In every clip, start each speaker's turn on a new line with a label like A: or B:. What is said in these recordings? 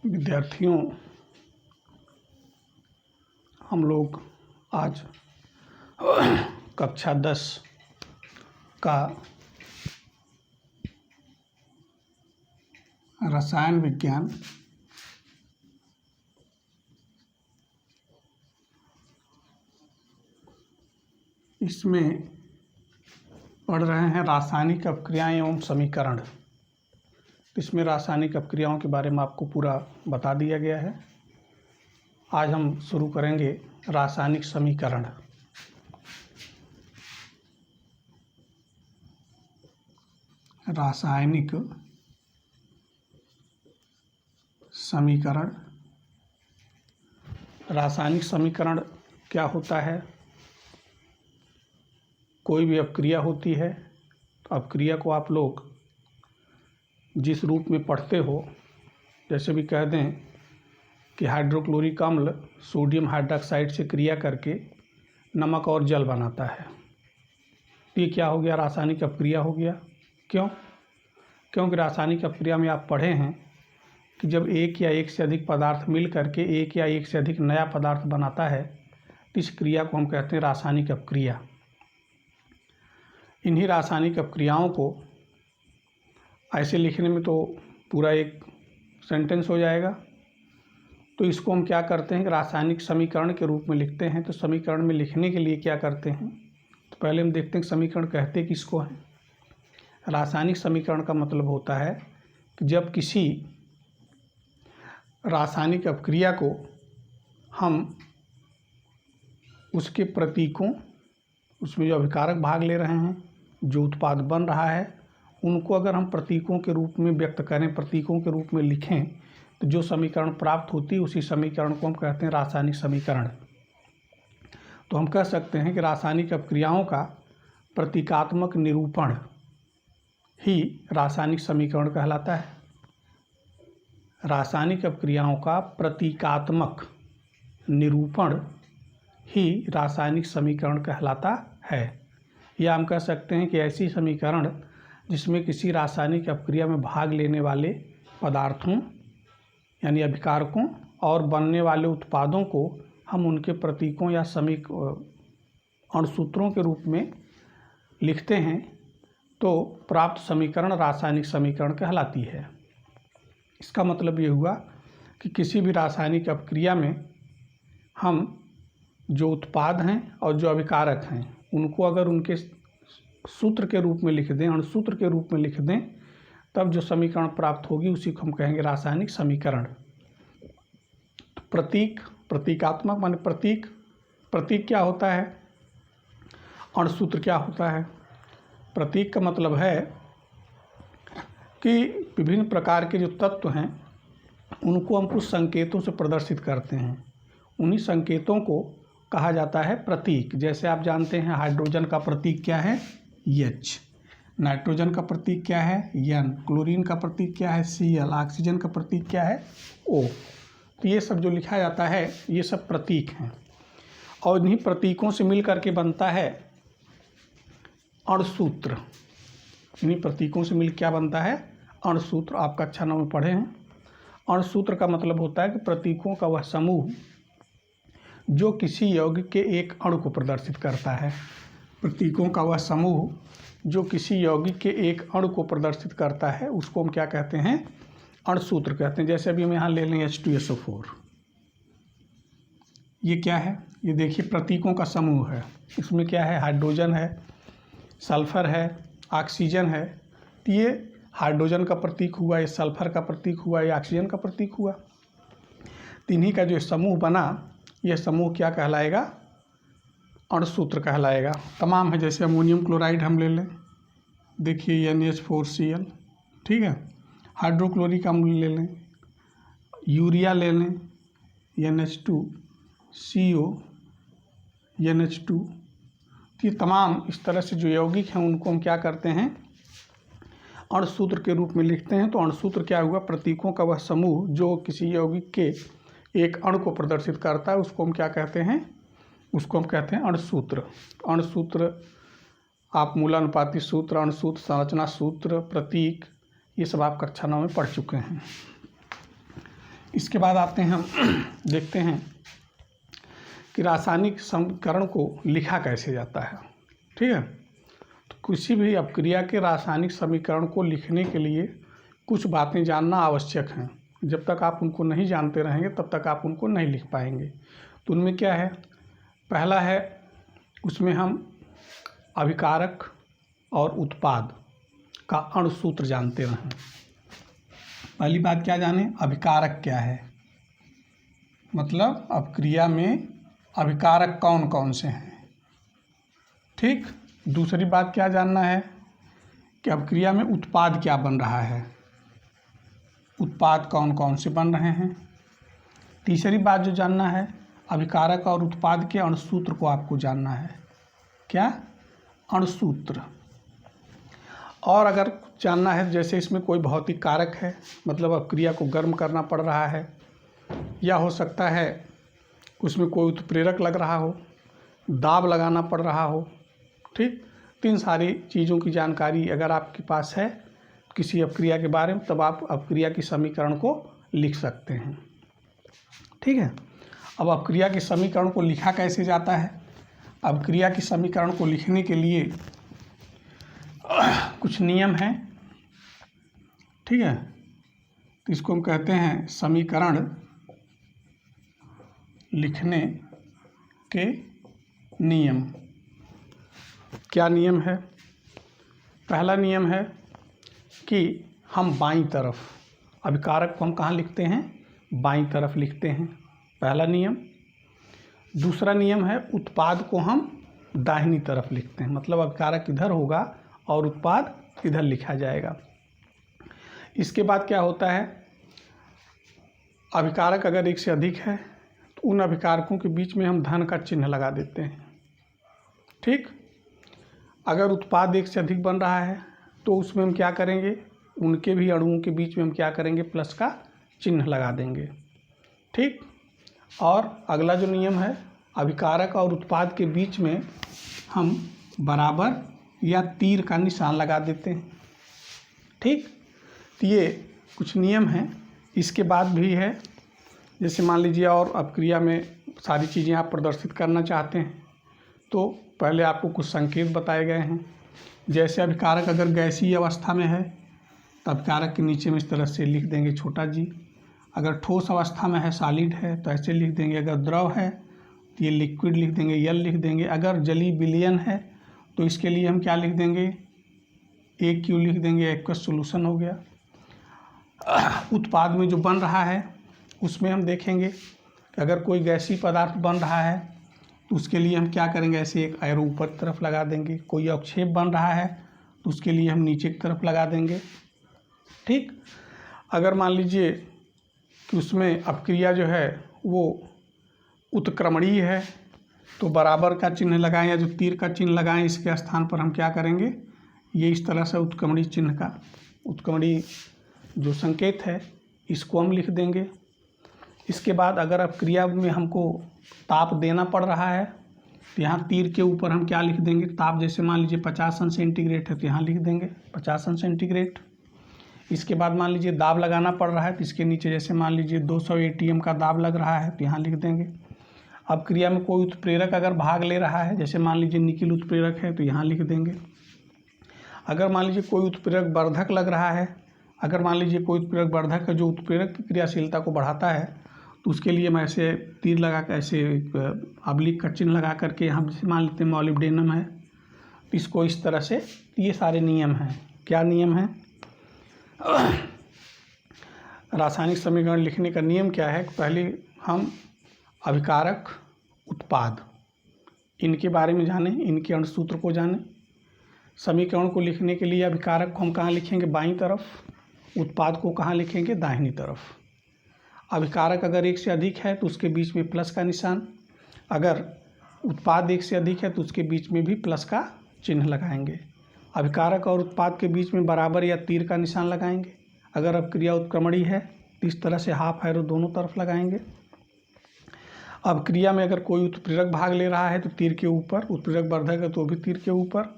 A: विद्यार्थियों, हम लोग आज कक्षा 10 का रसायन विज्ञान इसमें पढ़ रहे हैं रासायनिक अपक्रियाएं एवं समीकरण। इसमें रासायनिक अपक्रियाओं के बारे में आपको पूरा बता दिया गया है। आज हम शुरू करेंगे रासायनिक समीकरण। रासायनिक समीकरण। रासायनिक समीकरण क्या होता है? कोई भी अपक्रिया होती है तो अपक्रिया को आप लोग जिस रूप में पढ़ते हो, जैसे भी कह दें कि हाइड्रोक्लोरिक अम्ल सोडियम हाइड्रॉक्साइड से क्रिया करके नमक और जल बनाता है, ये क्या हो गया? रासायनिक अपक्रिया हो गया। क्यों? क्योंकि रासायनिक अपक्रिया में आप पढ़े हैं कि जब एक या एक से अधिक पदार्थ मिल करके एक या एक से अधिक नया पदार्थ बनाता है तो इस क्रिया को हम कहते हैं रासायनिक अपक्रिया। इन्हीं रासायनिक अपक्रियाओं को ऐसे लिखने में तो पूरा एक सेंटेंस हो जाएगा, तो इसको हम क्या करते हैं कि रासायनिक समीकरण के रूप में लिखते हैं। तो समीकरण में लिखने के लिए क्या करते हैं, तो पहले हम देखते हैं कि समीकरण कहते किसको हैं। रासायनिक समीकरण का मतलब होता है कि जब किसी रासायनिक अपक्रिया को हम उसके प्रतीकों, उसमें जो अभिकारक भाग ले रहे हैं, जो उत्पाद बन रहा है, उनको अगर हम प्रतीकों के रूप में व्यक्त करें, प्रतीकों के रूप में लिखें, तो जो समीकरण प्राप्त होती है उसी समीकरण को हम कहते हैं रासायनिक समीकरण। तो हम कह सकते हैं कि रासायनिक अपक्रियाओं का प्रतीकात्मक निरूपण ही रासायनिक समीकरण कहलाता है। रासायनिक अपक्रियाओं का प्रतीकात्मक निरूपण ही रासायनिक समीकरण कहलाता है। या हम कह सकते हैं कि ऐसी समीकरण जिसमें किसी रासायनिक अपक्रिया में भाग लेने वाले पदार्थों यानी अभिकारकों और बनने वाले उत्पादों को हम उनके प्रतीकों या अणुसूत्रों के रूप में लिखते हैं, तो प्राप्त समीकरण रासायनिक समीकरण कहलाती है। इसका मतलब ये हुआ कि किसी भी रासायनिक अपक्रिया में हम जो उत्पाद हैं और जो अभिकारक हैं उनको अगर उनके सूत्र के रूप में लिख दें, अणुसूत्र के रूप में लिख दें, तब जो समीकरण प्राप्त होगी उसी को हम कहेंगे रासायनिक समीकरण। तो प्रतीक, प्रतीकात्मक माने प्रतीक। प्रतीक क्या होता है? अणुसूत्र क्या होता है? प्रतीक का मतलब है कि विभिन्न प्रकार के जो तत्व हैं उनको हम कुछ संकेतों से प्रदर्शित करते हैं, उन्हीं संकेतों को कहा जाता है प्रतीक। जैसे आप जानते हैं हाइड्रोजन का प्रतीक क्या है? H। नाइट्रोजन का प्रतीक क्या है? N। क्लोरीन का प्रतीक क्या है? Cl। ऑक्सीजन का प्रतीक क्या है? O। तो ये सब जो लिखा जाता है ये सब प्रतीक हैं, और इन्हीं प्रतीकों से मिल करके बनता है अणुसूत्र। इन्हीं प्रतीकों से मिल क्या बनता है? अणुसूत्र। आप कक्षा 9 में पढ़े हैं। अणुसूत्र का मतलब होता है कि प्रतीकों का वह समूह जो किसी यौगिक के एक अणु को प्रदर्शित करता है। प्रतीकों का वह समूह जो किसी यौगिक के एक अणु को प्रदर्शित करता है उसको हम क्या कहते हैं? अणुसूत्र कहते हैं। जैसे अभी हम यहाँ ले लें H2SO4, ये क्या है? ये देखिए प्रतीकों का समूह है। इसमें क्या है? हाइड्रोजन है, सल्फर है, ऑक्सीजन है। तो ये हाइड्रोजन का प्रतीक हुआ, ये सल्फर का प्रतीक हुआ, ये ऑक्सीजन का प्रतीक हुआ। इन्हीं का जो समूह बना, यह समूह क्या कहलाएगा? अणुसूत्र कहलाएगा। तमाम है, जैसे अमोनियम क्लोराइड हम ले लें, देखिए NH4Cl, ठीक है। हाइड्रोक्लोरिक अम्ल ले लें, यूरिया ले लें, NH2CO, NH2। ये तमाम इस तरह से जो यौगिक हैं उनको हम क्या करते हैं? अणुसूत्र के रूप में लिखते हैं। तो अणुसूत्र क्या हुआ? प्रतीकों का वह समूह जो किसी यौगिक के एक अणु को प्रदर्शित करता है, उसको हम क्या कहते हैं? उसको हम कहते हैं अणुसूत्र। अणुसूत्र आप मूलानुपाती सूत्र, अणुसूत्र, संरचना सूत्र, प्रतीक, ये सब आप कक्षा 9 में पढ़ चुके हैं। इसके बाद आते हैं हम देखते हैं कि रासायनिक समीकरण को लिखा कैसे जाता है। ठीक है, तो किसी भी अपक्रिया के रासायनिक समीकरण को लिखने के लिए कुछ बातें जानना आवश्यक हैं। जब तक आप उनको नहीं जानते रहेंगे तब तक आप उनको नहीं लिख पाएंगे। तो उनमें क्या है, पहला है उसमें हम अभिकारक और उत्पाद का अणुसूत्र जानते रहें। पहली बात क्या जाने, अभिकारक क्या है, मतलब अपक्रिया में अभिकारक कौन कौन से हैं। ठीक, दूसरी बात क्या जानना है कि अपक्रिया में उत्पाद क्या बन रहा है, उत्पाद कौन कौन से बन रहे हैं। तीसरी बात जो जानना है, अभिकारक और उत्पाद के अणुसूत्र को आपको जानना है। क्या, अणुसूत्र। और अगर जानना है जैसे इसमें कोई भौतिक कारक है, मतलब अपक्रिया को गर्म करना पड़ रहा है, या हो सकता है उसमें कोई उत्प्रेरक लग रहा हो, दाब लगाना पड़ रहा हो। ठीक, तीन सारी चीज़ों की जानकारी अगर आपके पास है किसी अपक्रिया के बारे में, तब आप अपक्रिया की समीकरण को लिख सकते हैं। ठीक है, अब अपक्रिया के समीकरण को लिखा कैसे जाता है। अपक्रिया की समीकरण को लिखने के लिए कुछ नियम हैं। ठीक है, तो इसको हम कहते हैं समीकरण लिखने के नियम। क्या नियम है, पहला नियम है कि हम बाईं तरफ, अभिकारक को हम कहाँ लिखते हैं, बाईं तरफ लिखते हैं, पहला नियम। दूसरा नियम है उत्पाद को हम दाहिनी तरफ लिखते हैं, मतलब अभिकारक इधर होगा और उत्पाद इधर लिखा जाएगा। इसके बाद क्या होता है, अभिकारक अगर एक से अधिक है तो उन अभिकारकों के बीच में हम धन का चिन्ह लगा देते हैं। ठीक, अगर उत्पाद एक से अधिक बन रहा है तो उसमें हम क्या करेंगे, उनके भी अणुओं के बीच में हम क्या करेंगे, प्लस का चिन्ह लगा देंगे। ठीक, और अगला जो नियम है, अभिकारक और उत्पाद के बीच में हम बराबर या तीर का निशान लगा देते हैं। ठीक, तो ये कुछ नियम हैं। इसके बाद भी है, जैसे मान लीजिए और अपक्रिया में सारी चीज़ें आप प्रदर्शित करना चाहते हैं तो पहले आपको कुछ संकेत बताए गए हैं। जैसे अभिकारक अगर गैसीय अवस्था में है तो अभिकारक के नीचे में इस तरह से लिख देंगे छोटा जी। अगर ठोस अवस्था में है, सॉलिड है, तो ऐसे लिख देंगे। अगर द्रव है तो ये लिक्विड लिख देंगे, यल लिख देंगे। अगर जलीय विलयन है तो इसके लिए हम क्या लिख देंगे, AQ लिख देंगे, एक्वस सॉल्यूशन हो गया। उत्पाद में जो बन रहा है उसमें हम देखेंगे कि अगर कोई गैसीय पदार्थ बन रहा है तो उसके लिए हम क्या करेंगे, ऐसे एक एरो ऊपर की तरफ लगा देंगे। कोई अवक्षेप बन रहा है तो उसके लिए हम नीचे की तरफ लगा देंगे। ठीक, अगर मान लीजिए कि उसमें अपक्रिया जो है वो उत्क्रमणीय है तो बराबर का चिन्ह लगाएं, या जो तीर का चिन्ह लगाएं इसके स्थान पर हम क्या करेंगे, ये इस तरह से उत्क्रमणीय चिन्ह का, उत्क्रमणीय जो संकेत है इसको हम लिख देंगे। इसके बाद अगर अपक्रिया में हमको ताप देना पड़ रहा है तो यहाँ तीर के ऊपर हम क्या लिख देंगे, ताप जैसे मान लीजिए 50 सेंटीग्रेड है तो यहाँ लिख देंगे 50 सेंटीग्रेड। इसके बाद मान लीजिए दाब लगाना पड़ रहा है तो इसके नीचे जैसे मान लीजिए 200 ATM का दाब लग रहा है तो यहाँ लिख देंगे। अपक्रिया में कोई उत्प्रेरक अगर भाग ले रहा है, जैसे मान लीजिए निकिल उत्प्रेरक है तो यहाँ लिख देंगे। अगर मान लीजिए कोई उत्प्रेरक वर्धक लग रहा है, अगर मान लीजिए कोई उत्प्रेरक वर्धक है जो उत्प्रेरक की क्रियाशीलता को बढ़ाता है तो उसके लिए हम ऐसे तीर लगा कर, ऐसे अब्लिक का चिन्ह लगा करके, हम जैसे मान लेते हैं मॉलिब्डेनम है तो इसको इस तरह से, ये सारे नियम हैं। क्या नियम हैं, रासायनिक समीकरण लिखने का नियम क्या है, पहले हम अभिकारक, उत्पाद, इनके बारे में जानें, इनके अणुसूत्र को जानें। समीकरण को लिखने के लिए अभिकारक को हम कहाँ लिखेंगे, बाईं तरफ, उत्पाद को कहाँ लिखेंगे, दाहिनी तरफ। अभिकारक अगर एक से अधिक है तो उसके बीच में प्लस का निशान, अगर उत्पाद एक से अधिक है तो उसके बीच में भी प्लस का चिन्ह लगाएंगे। अभिकारक और उत्पाद के बीच में बराबर या तीर का निशान लगाएंगे। अगर अपक्रिया उत्क्रमणीय है तो इस तरह से हाफ एरो दोनों तरफ लगाएंगे। अपक्रिया में अगर कोई उत्प्रेरक भाग ले रहा है तो तीर के ऊपर, उत्प्रेरक वर्धक है तो भी तीर के ऊपर,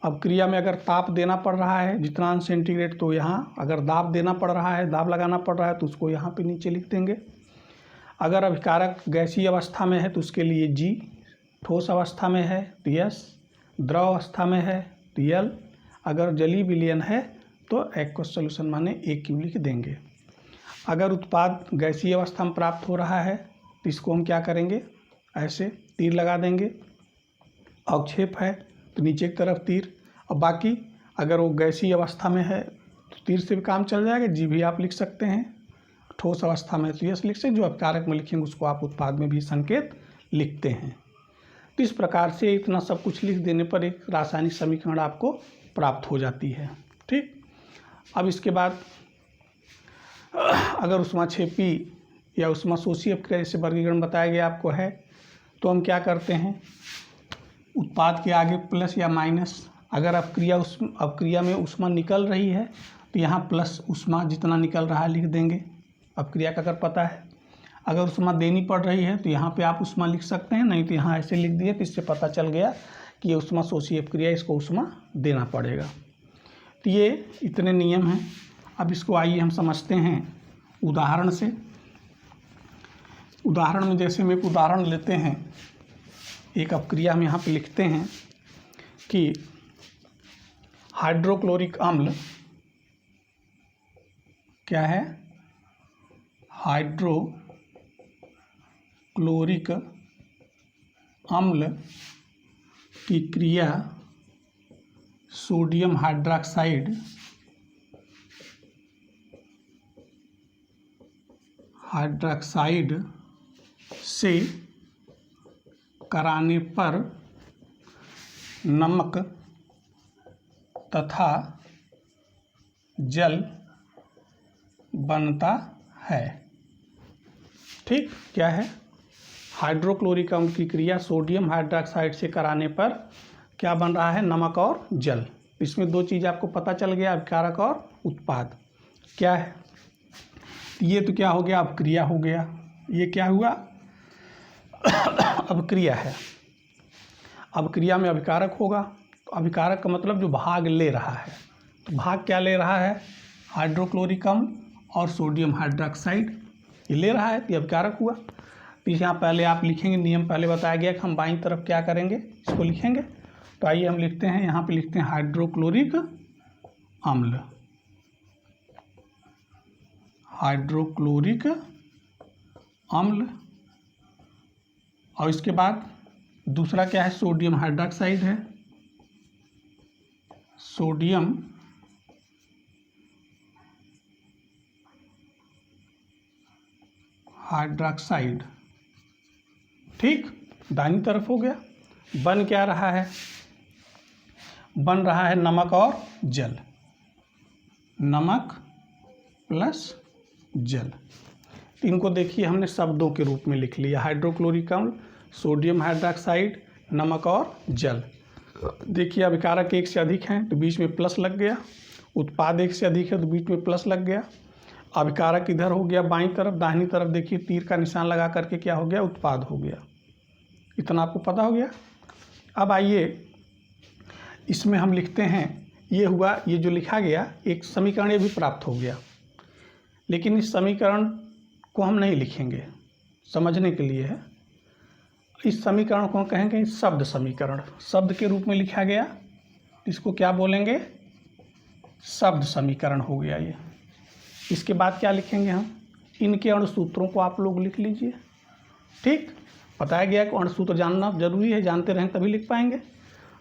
A: अब क्रिया में अगर ताप देना पड़ रहा है जितना अंश सेंटीग्रेड, तो यहाँ अगर दाब देना पड़ रहा है, दाब लगाना पड़ रहा है, तो उसको यहाँ पे नीचे लिख देंगे। अगर अभिकारक गैसीय अवस्था में है तो उसके लिए G, ठोस अवस्था में है तो S, द्रव अवस्था में है तो L, अगर जलीय विलयन है तो एक्वस सॉल्यूशन माने AQ लिख देंगे। अगर उत्पाद गैसीय अवस्था में प्राप्त हो रहा है तो इसको हम क्या करेंगे, ऐसे तीर लगा देंगे। अवक्षेप है तो नीचे की तरफ तीर, और बाकी अगर वो गैसीय अवस्था में है तो तीर से भी काम चल जाएगा। जी भी आप लिख सकते हैं। ठोस अवस्था में तो यस लिख सकते, जो अभिकारक में लिखेंगे उसको आप उत्पाद में भी संकेत लिखते हैं। तो इस प्रकार से इतना सब कुछ लिख देने पर एक रासायनिक समीकरण आपको प्राप्त हो जाती है। ठीक, अब इसके बाद अगर ऊष्माक्षेपी या ऊष्माशोषी अपक्रिया जैसे वर्गीकरण बताया गया आपको है, तो हम क्या करते हैं, उत्पाद के आगे प्लस या माइनस, अगर अपक्रिया में ऊष्मा निकल रही है तो यहाँ प्लस ऊष्मा जितना निकल रहा है लिख देंगे, अपक्रिया का अगर पता है। अगर ऊष्मा देनी पड़ रही है तो यहाँ पे आप ऊष्मा लिख सकते हैं, नहीं तो यहाँ ऐसे लिख दिए तो इससे पता चल गया कि ये ऊष्माशोषी अपक्रिया, इसको ऊष्मा देना पड़ेगा। तो ये इतने नियम हैं। अब इसको आइए हम समझते हैं उदाहरण से। उदाहरण में जैसे हम एक उदाहरण लेते हैं, एक अपक्रिया हम यहाँ पे लिखते हैं कि हाइड्रोक्लोरिक अम्ल क्या है, हाइड्रोक्लोरिक अम्ल की क्रिया सोडियम हाइड्रॉक्साइड से कराने पर नमक तथा जल बनता है। ठीक, क्या है, हाइड्रोक्लोरिक अम्ल की क्रिया सोडियम हाइड्रॉक्साइड से कराने पर क्या बन रहा है, नमक और जल। इसमें दो चीज़ आपको पता चल गया, अभिकारक और उत्पाद क्या है। ये तो क्या हो गया, अपक्रिया हो गया। ये क्या हुआ, अपक्रिया है। अपक्रिया में अभिकारक होगा, तो अभिकारक का मतलब जो भाग ले रहा है, तो भाग क्या ले रहा है, हाइड्रोक्लोरिक अम्ल और सोडियम हाइड्रॉक्साइड ये ले रहा है, तो ये अभिकारक हुआ। तो यहाँ पहले आप लिखेंगे, नियम पहले बताया गया कि हम बाईं तरफ क्या करेंगे, इसको लिखेंगे। तो आइए हम लिखते हैं, यहाँ पे लिखते हैं हाइड्रोक्लोरिक अम्ल, हाइड्रोक्लोरिक अम्ल, और इसके बाद दूसरा क्या है, सोडियम हाइड्रॉक्साइड है, सोडियम हाइड्रॉक्साइड। ठीक, दाहिनी तरफ हो गया। बन क्या रहा है, बन रहा है नमक और जल, नमक प्लस जल। इनको देखिए हमने शब्दों के रूप में लिख लिया, हाइड्रोक्लोरिक अम्ल, सोडियम हाइड्रॉक्साइड, नमक और जल। देखिए अभिकारक एक से अधिक हैं तो बीच में प्लस लग गया, उत्पाद एक से अधिक है तो बीच में प्लस लग गया। अभिकारक इधर हो गया बाईं तरफ, दाहिनी तरफ देखिए तीर का निशान लगा करके क्या हो गया, उत्पाद हो गया। इतना आपको पता हो गया। अब आइए इसमें हम लिखते हैं, ये हुआ, ये जो लिखा गया एक समीकरण ये भी प्राप्त हो गया, लेकिन इस समीकरण को हम नहीं लिखेंगे, समझने के लिए है। इस समीकरण को कहेंगे शब्द समीकरण, शब्द के रूप में लिखा गया, इसको क्या बोलेंगे, शब्द समीकरण हो गया ये। इसके बाद क्या लिखेंगे हम, इनके अणुसूत्रों को आप लोग लिख लीजिए। ठीक, बताया गया कि अणुसूत्र जानना जरूरी है, जानते रहें तभी लिख पाएंगे।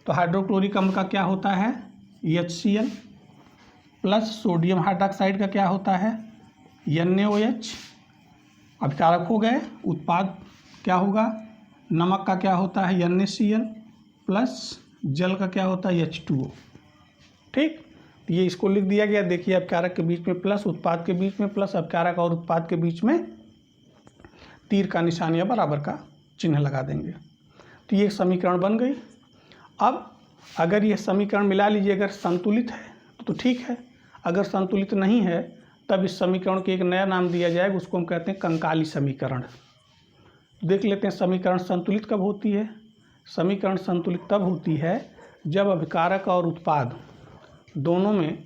A: तो हाइड्रोक्लोरिक अम्ल का क्या होता है, HCl, प्लस सोडियम हाइड्रॉक्साइड का क्या होता है, NaOH। अभिकारक हो गए। उत्पाद क्या होगा, नमक का क्या होता है, NaCl, प्लस जल का क्या होता है, H2O। ठीक, ये इसको लिख दिया गया। देखिए अभिकारक के बीच में प्लस, उत्पाद के बीच में प्लस, अभिकारक और उत्पाद के बीच में तीर का निशान या बराबर का चिन्ह लगा देंगे। तो ये समीकरण बन गई। अब अगर ये समीकरण मिला लीजिए, अगर संतुलित है तो ठीक है, अगर संतुलित नहीं है तब इस समीकरण को एक नया नाम दिया जाएगा, उसको हम कहते हैं कंकाली समीकरण। देख लेते हैं समीकरण संतुलित कब होती है। समीकरण संतुलित तब होती है जब अभिकारक और उत्पाद दोनों में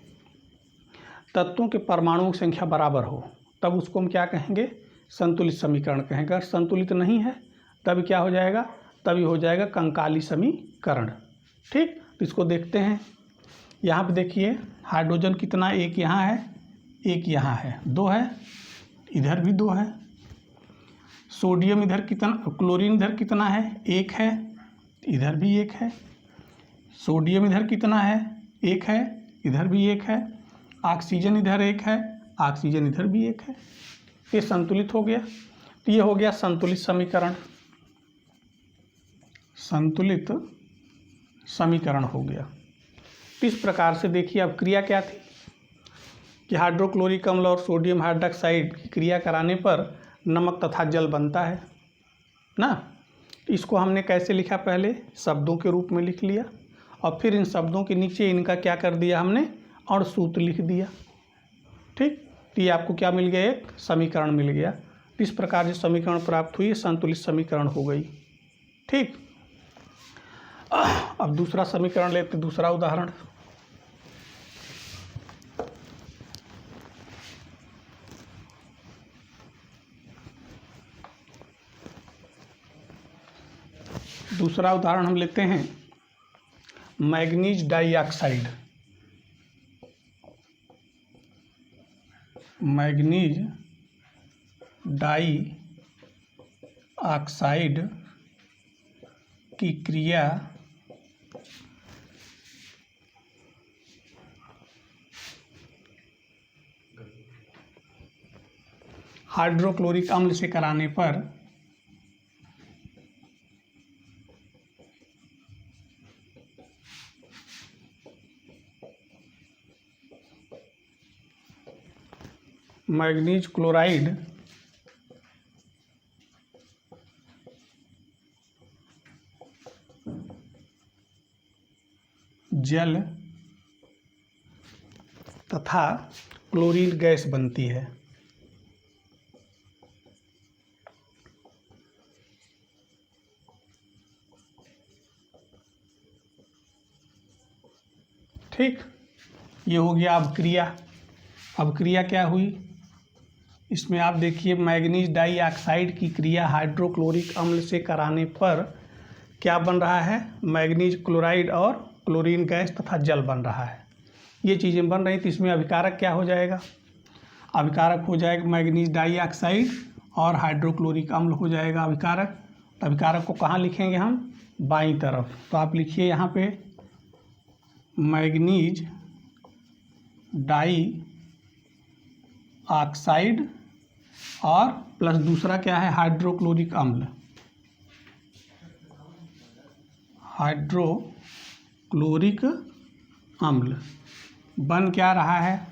A: तत्वों के परमाणुओं की संख्या बराबर हो तब उसको हम क्या कहेंगे, संतुलित समीकरण कहेंगे। अगर संतुलित नहीं है तब क्या हो जाएगा, तभी हो जाएगा कंकाली समीकरण। ठीक, तो इसको देखते हैं। यहाँ पे देखिए हाइड्रोजन कितना, एक यहाँ है, एक यहाँ है, 2 है, इधर भी 2 है। सोडियम इधर कितना, क्लोरीन इधर कितना है, 1 है, इधर भी 1 है। सोडियम इधर कितना है, 1 है, इधर भी 1 है। ऑक्सीजन इधर 1 है, ऑक्सीजन इधर भी 1 है। ये संतुलित हो गया। तो ये हो गया संतुलित समीकरण, संतुलित समीकरण हो गया। तो इस प्रकार से देखिए अब क्रिया क्या थी कि हाइड्रोक्लोरिक अम्ल और सोडियम हाइड्रॉक्साइड की क्रिया कराने पर नमक तथा जल बनता है ना। इसको हमने कैसे लिखा, पहले शब्दों के रूप में लिख लिया और फिर इन शब्दों के नीचे इनका क्या कर दिया हमने, और सूत्र लिख दिया। ठीक, तो ये आपको क्या मिल गया, एक समीकरण मिल गया। इस प्रकार जो समीकरण प्राप्त हुई संतुलित समीकरण हो गई। ठीक, अब दूसरा समीकरण लेते, दूसरा उदाहरण। दूसरा उदाहरण हम लेते हैं मैग्नीज डाइऑक्साइड। मैग्नीज डाइऑक्साइड की क्रिया हाइड्रोक्लोरिक अम्ल से कराने पर मैग्नीज क्लोराइड जल तथा क्लोरीन गैस बनती है। ठीक, ये हो गया अब क्रिया। अब क्रिया क्या हुई, इसमें आप देखिए मैग्नीज डाइऑक्साइड की क्रिया हाइड्रोक्लोरिक अम्ल से कराने पर क्या बन रहा है, मैग्नीज क्लोराइड और क्लोरीन गैस तथा जल बन रहा है। ये चीज़ें बन रही, तो इसमें अभिकारक क्या हो जाएगा, अभिकारक हो जाएगा मैग्नीज डाइऑक्साइड और हाइड्रोक्लोरिक अम्ल हो जाएगा अभिकारक। तो अभिकारक को कहाँ लिखेंगे हम, बाईं तरफ। तो आप लिखिए यहाँ पे मैग्नीज डाइऑक्साइड और प्लस दूसरा क्या है, हाइड्रोक्लोरिक अम्ल। हाइड्रोक्लोरिक अम्ल बन क्या रहा है,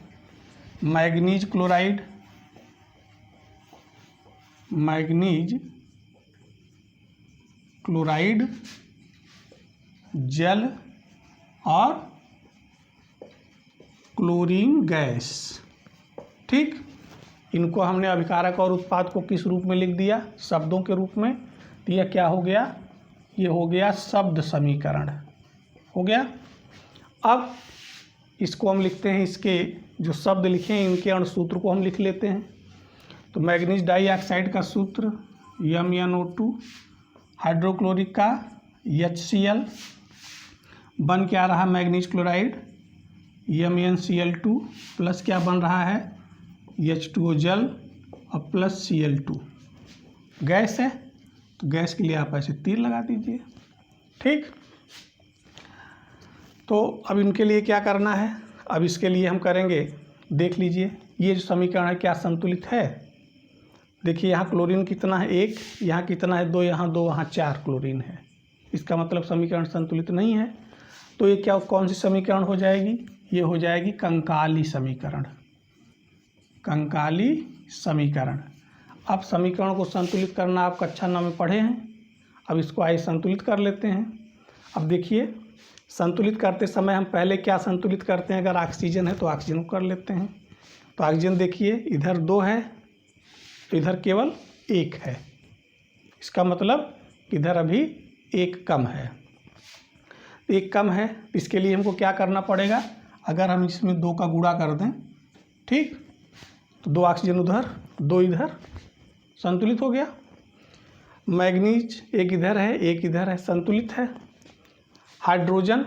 A: मैग्नीज क्लोराइड, मैग्नीज क्लोराइड जल और क्लोरीन गैस। ठीक, इनको हमने अभिकारक और उत्पाद को किस रूप में लिख दिया, शब्दों के रूप में। तो यह क्या हो गया, ये हो गया शब्द समीकरण हो गया। अब इसको हम लिखते हैं, इसके जो शब्द लिखे हैं इनके अणुसूत्र को हम लिख लेते हैं। तो मैग्नीज डाइऑक्साइड का सूत्र MnO2, हाइड्रोक्लोरिक का HCl, बन क्या रहा मैग्नीज क्लोराइड MnCl2 प्लस क्या बन रहा है H2O जल और प्लस Cl2 गैस है। तो गैस के लिए आप ऐसे तीर लगा दीजिए। ठीक, तो अब इनके लिए क्या करना है, अब इसके लिए हम करेंगे, देख लीजिए ये जो समीकरण है क्या संतुलित है। देखिए यहाँ क्लोरीन कितना है, 1, यहाँ कितना है 2, यहाँ 2, वहाँ 4 क्लोरीन है। इसका मतलब समीकरण संतुलित नहीं है। तो ये क्या, कौन सी समीकरण हो जाएगी, ये हो जाएगी कंकाली समीकरण। कंकाली समीकरण। अब समीकरण को संतुलित करना आप कक्षा 9 में पढ़े हैं। अब इसको आइए संतुलित कर लेते हैं। अब देखिए संतुलित करते समय हम पहले क्या संतुलित करते हैं, अगर ऑक्सीजन है तो ऑक्सीजन को कर लेते हैं। तो ऑक्सीजन देखिए इधर 2 है तो इधर केवल 1 है, इसका मतलब इधर अभी 1 कम है। एक कम है, इसके लिए हमको क्या करना पड़ेगा, अगर हम इसमें 2 का गुणा कर दें, ठीक, तो 2 ऑक्सीजन उधर 2 इधर, संतुलित हो गया। मैग्नीज एक इधर है एक इधर है, संतुलित है। हाइड्रोजन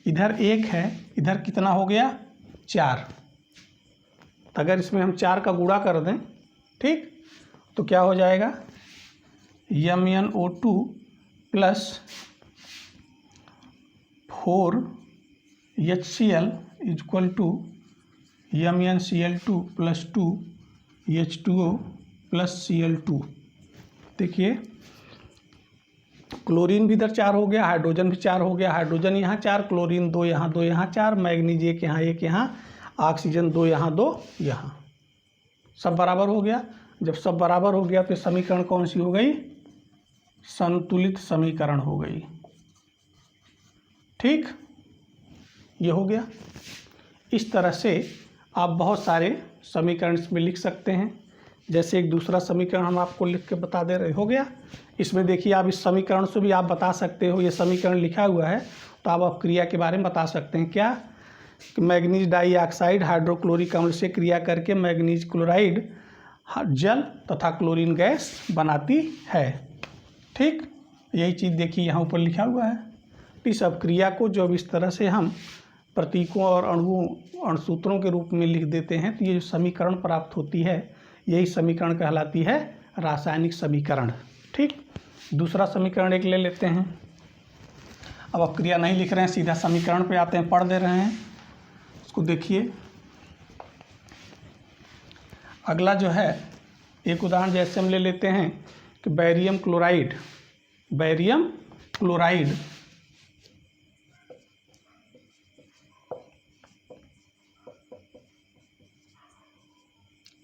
A: इधर 1 है, इधर कितना हो गया 4। तो अगर इसमें हम 4 का गुणा कर दें, ठीक, तो क्या हो जाएगा MnO2 plus 4HCl equal to MnCl2 plus 2H2O plus Cl2। देखिए क्लोरीन भी इधर 4 हो गया, हाइड्रोजन भी 4 हो गया, हाइड्रोजन यहाँ 4, क्लोरीन 2 यहाँ 2 यहाँ 4, मैग्नीज 1 यहाँ 1 यहाँ, ऑक्सीजन 2 यहाँ 2 यहाँ, सब बराबर हो गया। जब सब बराबर हो गया तो समीकरण कौन सी हो गई, संतुलित समीकरण हो गई, ठीक, ये हो गया। इस तरह से आप बहुत सारे समीकरण इसमें लिख सकते हैं। जैसे एक दूसरा समीकरण हम आपको लिख के बता दे रहे, हो गया। इसमें देखिए आप इस समीकरण से भी आप बता सकते हो, ये समीकरण लिखा हुआ है तो आप क्रिया के बारे में बता सकते हैं। क्या कि मैग्नीज डाइऑक्साइड हाइड्रोक्लोरिक अम्ल से क्रिया करके मैग्नीज क्लोराइड जल तथा क्लोरीन गैस बनाती है, ठीक, यही चीज़ देखिए यहाँ ऊपर लिखा हुआ है। इस अभिक्रिया को जब इस तरह से हम प्रतीकों और अणुसूत्रों के रूप में लिख देते हैं तो ये जो समीकरण प्राप्त होती है, यही समीकरण कहलाती है रासायनिक समीकरण, ठीक। दूसरा समीकरण एक ले लेते हैं। अब अभिक्रिया नहीं लिख रहे हैं, सीधा समीकरण पे आते हैं, पढ़ दे रहे हैं उसको। देखिए अगला जो है, एक उदाहरण जैसे हम ले लेते हैं कि बैरियम क्लोराइड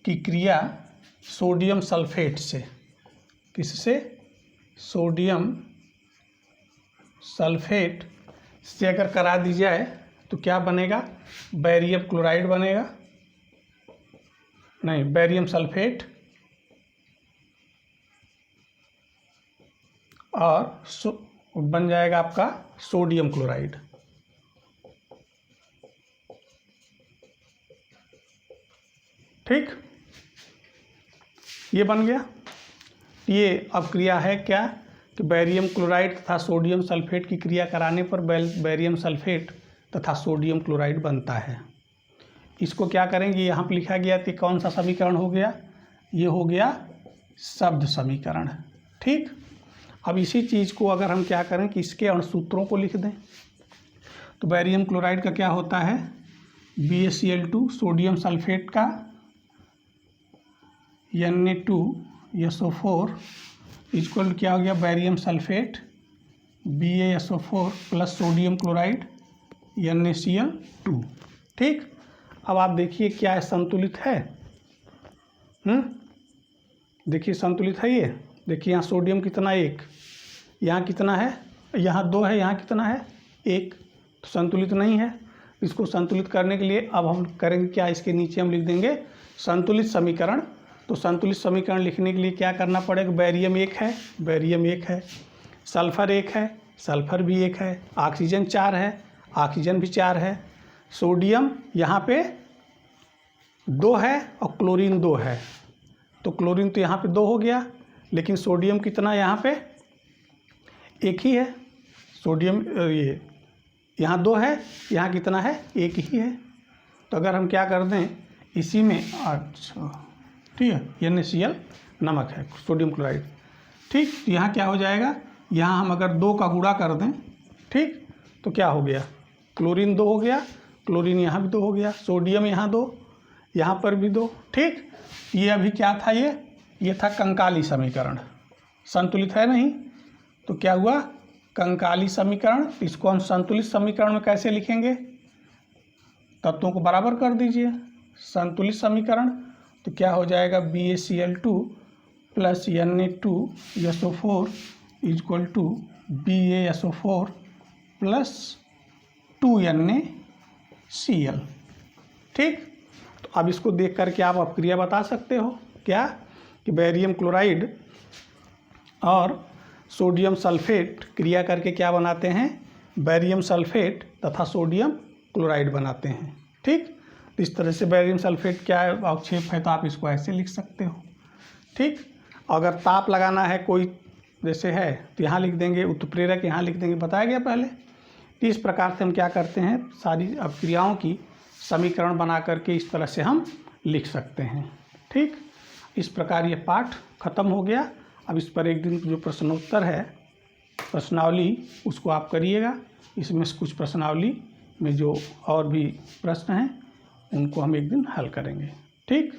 A: की क्रिया सोडियम सल्फेट से, किससे, सोडियम सल्फेट से अगर करा दी जाए तो क्या बनेगा, बैरियम क्लोराइड बनेगा, नहीं बैरियम सल्फेट और बन जाएगा आपका सोडियम क्लोराइड, ठीक, ये बन गया। ये अब क्रिया है क्या कि बैरियम क्लोराइड तथा सोडियम सल्फेट की क्रिया कराने पर बैरियम सल्फेट तथा सोडियम क्लोराइड बनता है। इसको क्या करेंगे, यहाँ पर लिखा गया कि कौन सा समीकरण हो गया, ये हो गया शब्द समीकरण, ठीक। अब इसी चीज़ को अगर हम क्या करें कि इसके अणुसूत्रों को लिख दें, तो बैरियम क्लोराइड का क्या होता है, BaCl2, सोडियम सल्फेट का Na2SO4 इक्वल क्या हो गया, barium sulphate BaSO4 plus sodium chloride NaCl2, ठीक। अब आप देखिए क्या है, संतुलित है, देखिए संतुलित है ये। देखिए यहाँ सोडियम कितना 1, यहाँ कितना है, यहाँ 2 है, यहाँ कितना है 1, तो संतुलित नहीं है। इसको संतुलित करने के लिए अब हम करेंगे क्या, इसके नीचे हम लिख देंगे संतुलित समीकरण। तो संतुलित समीकरण लिखने के लिए क्या करना पड़ेगा, बैरियम 1 है, सल्फर 1 है, सल्फर भी 1 है, ऑक्सीजन 4 है, ऑक्सीजन भी 4 है, सोडियम यहाँ पे 2 है और क्लोरीन 2 है, तो क्लोरीन तो यहाँ पे 2 हो गया, लेकिन सोडियम कितना यहाँ पे 1 ही है, सोडियम ये यहाँ 2 है, यहाँ कितना है 1 ही है। तो अगर हम क्या कर दें इसी में, अच्छा ठीक है, NaCl नमक है, सोडियम क्लोराइड, ठीक। तो यहाँ क्या हो जाएगा, यहाँ हम अगर 2 का गुणा कर दें, ठीक, तो क्या हो गया, क्लोरीन 2 हो गया, क्लोरीन यहाँ भी 2 हो गया, सोडियम यहाँ 2, यहाँ पर भी 2, ठीक। ये अभी क्या था, ये था कंकाली समीकरण, संतुलित है नहीं, तो क्या हुआ कंकाली समीकरण। इसको हम संतुलित समीकरण में कैसे लिखेंगे, तत्वों को बराबर कर दीजिए, संतुलित समीकरण तो क्या हो जाएगा, BaCl2 plus Na2SO4 equal to BaSO4 plus 2NaCl, ठीक। तो अब इसको देख करके आप अपक्रिया बता सकते हो क्या, कि बैरियम क्लोराइड और सोडियम सल्फेट क्रिया करके क्या बनाते हैं, बैरियम सल्फेट तथा सोडियम क्लोराइड बनाते हैं। ठीक, तो इस तरह से बैरियम सल्फेट क्या है, अवक्षेप है, तो आप इसको ऐसे लिख सकते हो। ठीक, अगर ताप लगाना है कोई जैसे है तो यहाँ लिख देंगे, उत्प्रेरक यहाँ लिख देंगे, बताया गया पहले। तो इस प्रकार से हम क्या करते हैं, सारी अपक्रियाओं की समीकरण बना करके इस तरह से हम लिख सकते हैं। ठीक, इस प्रकार ये पाठ खत्म हो गया। अब इस पर एक दिन जो प्रश्नोत्तर है, प्रश्नावली, उसको आप करिएगा। इसमें से कुछ प्रश्नावली में जो और भी प्रश्न हैं उनको हम एक दिन हल करेंगे। ठीक।